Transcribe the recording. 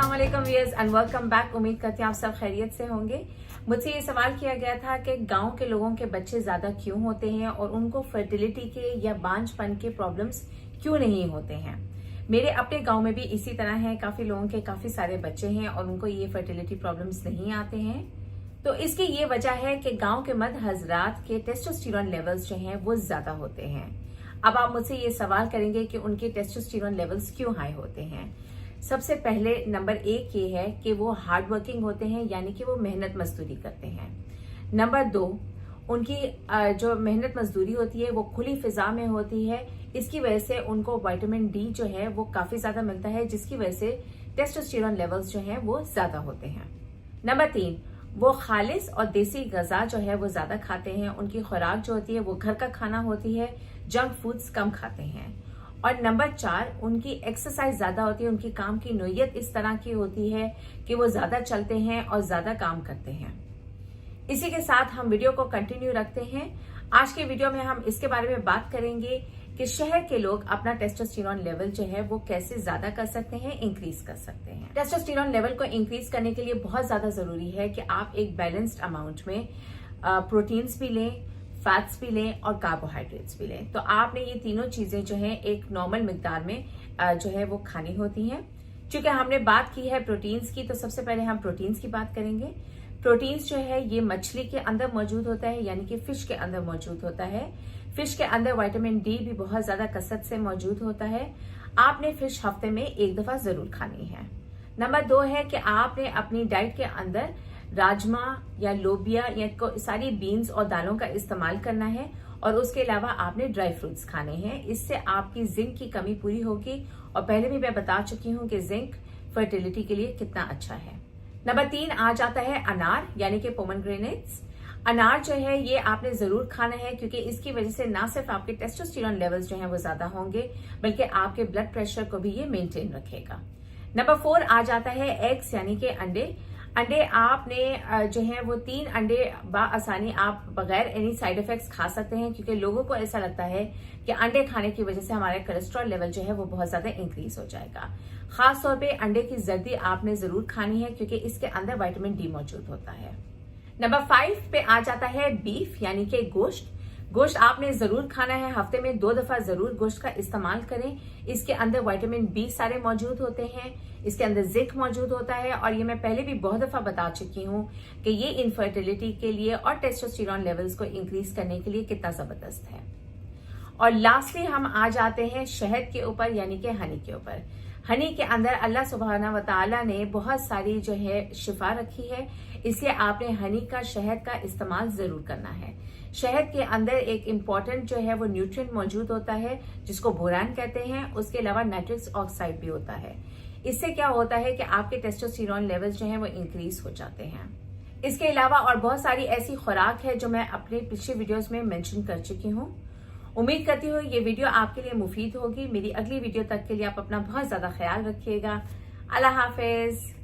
अस्सलाम वालेकुम viewers and welcome back. उम्मीद करती हूँ आप सब खैरियत से होंगे। मुझसे ये सवाल किया गया था कि गांव के लोगों के बच्चे ज्यादा क्यों होते हैं और उनको फर्टिलिटी के या बांझपन के प्रॉब्लम्स क्यों नहीं होते हैं। मेरे अपने गांव में भी इसी तरह है, काफी लोगों के काफी सारे बच्चे हैं और उनको ये फर्टिलिटी प्रॉब्लम्स नहीं आते हैं। तो इसकी ये वजह है कि गांव के मर्द हजरात के टेस्टोस्टेरोन लेवल्स जो हैं वो ज्यादा होते हैं। अब आप मुझसे ये सवाल करेंगे कि उनके टेस्टोस्टेरोन लेवल्स क्यों हाई होते हैं। सबसे पहले नंबर 1 ये है कि वो हार्ड वर्किंग होते हैं, यानी कि वो मेहनत मजदूरी करते हैं। नंबर 2, उनकी जो मेहनत मजदूरी होती है वो खुली फिजा में होती है। इसकी वजह से उनको विटामिन डी जो है वो काफी ज्यादा मिलता है, जिसकी वजह से टेस्टोस्टेरोन लेवल्स जो हैं वो ज्यादा होते हैं। नंबर 3, वो खालिस और देसी गजा जो है वो ज्यादा खाते हैं। उनकी खुराक जो होती है वो घर का खाना होती है, जंक फूड्स कम खाते हैं। और नंबर 4, उनकी एक्सरसाइज ज्यादा होती है। उनकी काम की नोयत इस तरह की होती है कि वो ज्यादा चलते हैं और ज्यादा काम करते हैं। इसी के साथ हम वीडियो को कंटिन्यू रखते हैं। आज के वीडियो में हम इसके बारे में बात करेंगे कि शहर के लोग अपना टेस्टोस्टेरोन लेवल जो है वो कैसे ज्यादा कर सकते हैं, इंक्रीज कर सकते हैं। टेस्टोस्टेरोन लेवल को इंक्रीज करने के लिए बहुत ज्यादा जरूरी है कि आप एक बैलेंस्ड अमाउंट में प्रोटीन्स भी लें, फैट्स भी लें और कार्बोहाइड्रेट्स भी लें। तो आपने ये तीनों चीजें जो है एक नॉर्मल मिकदार में जो है वो खानी होती हैं। चूंकि हमने बात की है प्रोटीन्स की, तो सबसे पहले हम प्रोटीन्स की बात करेंगे। प्रोटीन्स जो है ये मछली के अंदर मौजूद होता है, यानी कि फिश के अंदर मौजूद होता है। फिश के अंदर विटामिन डी भी बहुत ज्यादा कसरत से मौजूद होता है। आपने फिश हफ्ते में एक दफा जरूर खानी है। नंबर 2 है कि आपने अपनी डाइट के अंदर राजमा या लोबिया या सारी बीन्स और दालों का इस्तेमाल करना है और उसके अलावा आपने ड्राई फ्रूट्स खाने हैं। इससे आपकी जिंक की कमी पूरी होगी और पहले भी मैं बता चुकी हूं कि जिंक फर्टिलिटी के लिए कितना अच्छा है। नंबर 3 आ जाता है अनार, यानी कि पोमेग्रेनेट्स। अनार जो है ये आपने जरूर खाना है, क्योंकि इसकी वजह से ना सिर्फ आपके टेस्टोस्टेरोन लेवल्स जो हैं वो ज्यादा होंगे, बल्कि आपके ब्लड प्रेशर को भी ये मेंटेन रखेगा। नंबर 4 आ जाता है एग्स, यानी कि अंडे। अंडे आपने जो है वो 3 अंडे आसानी आप बगैर एनी साइड इफेक्ट्स खा सकते हैं, क्योंकि लोगों को ऐसा लगता है कि अंडे खाने की वजह से हमारा कोलेस्ट्रॉल लेवल जो है वो बहुत ज्यादा इंक्रीज हो जाएगा। खास तौर पे अंडे की जर्दी आपने जरूर खानी है, क्योंकि इसके अंदर विटामिन डी मौजूद होता है। नंबर 5 पे आ जाता है बीफ, यानी कि गोश्त। गोश्त आपने जरूर खाना है, हफ्ते में 2 दफा जरूर गोश्त का इस्तेमाल करें। इसके अंदर विटामिन बी सारे मौजूद होते हैं, इसके अंदर जिंक मौजूद होता है और ये मैं पहले भी बहुत दफा बता चुकी हूँ कि ये इनफर्टिलिटी के लिए और टेस्टोस्टेरोन लेवल्स को इंक्रीज करने के लिए कितना जबरदस्त है। और लास्टली हम आ जाते हैं शहद के ऊपर, यानी कि हनी के ऊपर। हनी के अंदर अल्लाह सुब्हाना व तआला ने बहुत सारी जो है शिफा रखी है, इसलिए आपने हनी का, शहद का इस्तेमाल जरूर करना है। शहद के अंदर एक इम्पॉर्टेंट जो है वो न्यूट्रिएंट मौजूद होता है, जिसको बोरान कहते हैं। उसके अलावा नाइट्रिक ऑक्साइड भी होता है। इससे क्या होता है कि आपके टेस्टोस्टेरोन लेवल्स जो हैं वो इंक्रीज हो जाते हैं। इसके अलावा और बहुत सारी ऐसी खुराक है जो मैं अपने पिछले वीडियोस में मेंशन कर चुकी हूँ। उम्मीद करती हूँ ये वीडियो आपके लिए मुफीद होगी। मेरी अगली वीडियो तक के लिए आप अपना बहुत ज्यादा ख्याल रखिएगा। अल्लाह हाफिज।